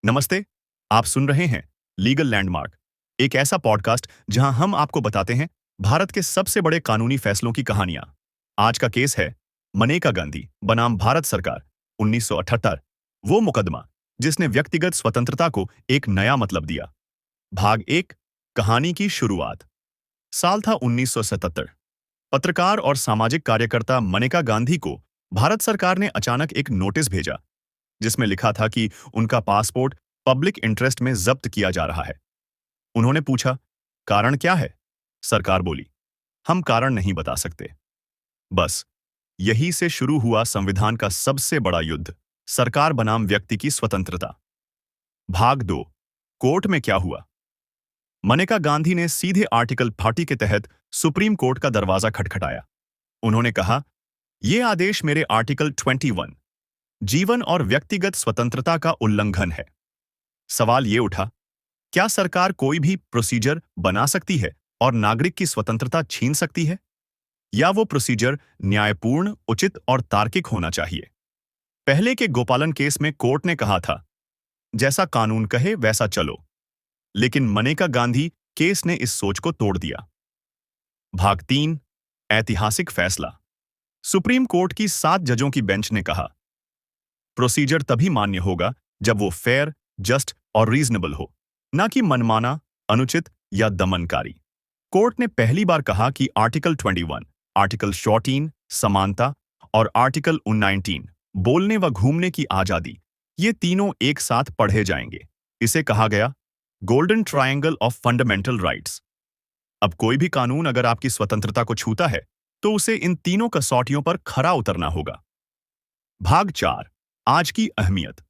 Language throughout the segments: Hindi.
नमस्ते। आप सुन रहे हैं लीगल लैंडमार्क, एक ऐसा पॉडकास्ट जहां हम आपको बताते हैं भारत के सबसे बड़े कानूनी फैसलों की कहानियां। आज का केस है मनेका गांधी बनाम भारत सरकार 1978, वो मुकदमा जिसने व्यक्तिगत स्वतंत्रता को एक नया मतलब दिया। भाग एक, कहानी की शुरुआत। साल था 1977। पत्रकार और सामाजिक कार्यकर्ता मनेका गांधी को भारत सरकार ने अचानक एक नोटिस भेजा, जिसमें लिखा था कि उनका पासपोर्ट पब्लिक इंटरेस्ट में जब्त किया जा रहा है। उन्होंने पूछा, कारण क्या है? सरकार बोली, हम कारण नहीं बता सकते। बस यही से शुरू हुआ संविधान का सबसे बड़ा युद्ध, सरकार बनाम व्यक्ति की स्वतंत्रता। भाग दो, कोर्ट में क्या हुआ? मनेका गांधी ने सीधे आर्टिकल 40 के तहत सुप्रीम कोर्ट का दरवाजा खटखटाया। उन्होंने कहा, यह आदेश मेरे आर्टिकल 21 जीवन और व्यक्तिगत स्वतंत्रता का उल्लंघन है। सवाल ये उठा, क्या सरकार कोई भी प्रोसीजर बना सकती है और नागरिक की स्वतंत्रता छीन सकती है? या वो प्रोसीजर न्यायपूर्ण, उचित और तार्किक होना चाहिए? पहले के गोपालन केस में कोर्ट ने कहा था, जैसा कानून कहे वैसा चलो। लेकिन मनेका गांधी केस ने इस सोच को तोड़ दिया। भाग तीन, ऐतिहासिक फैसला। सुप्रीम कोर्ट की 7 जजों की बेंच ने कहा, प्रोसीजर तभी मान्य होगा जब वो फेयर, जस्ट और रीजनेबल हो, ना कि मनमाना, अनुचित या दमनकारी। कोर्ट ने पहली बार कहा कि आर्टिकल 21, आर्टिकल 14 समानता और आर्टिकल 19 बोलने व घूमने की आजादी, ये तीनों एक साथ पढ़े जाएंगे। इसे कहा गया golden triangle of fundamental rights. अब कोई भी कानून अगर आपकी स्वतंत्रता को छूता है, तो उसे इन तीनों कसौटियों पर खरा उतरना होगा। भाग चार, आज की अहमियत।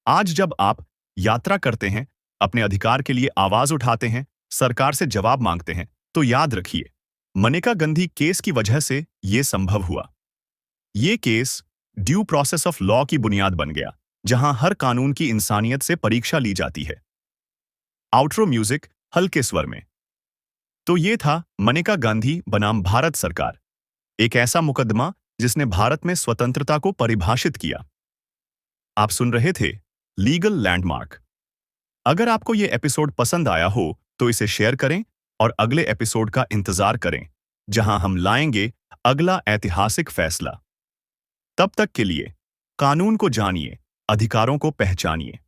आज जब आप यात्रा करते हैं, अपने अधिकार के लिए आवाज उठाते हैं, सरकार से जवाब मांगते हैं, तो याद रखिए, मनेका गांधी केस की वजह से यह संभव हुआ। ये case due process of law की बुनियाद बन गया, जहां हर कानून की इंसानियत से परीक्षा ली जाती है। आउट्रो म्यूजिक हल्के स्वर में। तो ये था मनेका गांधी बनाम भारत सरकार, एक ऐसा मुकदमा जिसने भारत में स्वतंत्रता को परिभाषित किया। आप सुन रहे थे लीगल लैंडमार्क। अगर आपको ये एपिसोड पसंद आया हो तो इसे शेयर करें और अगले एपिसोड का इंतजार करें, जहां हम लाएंगे अगला ऐतिहासिक फैसला। तब तक के लिए कानून को जानिए, अधिकारों को पहचानिए।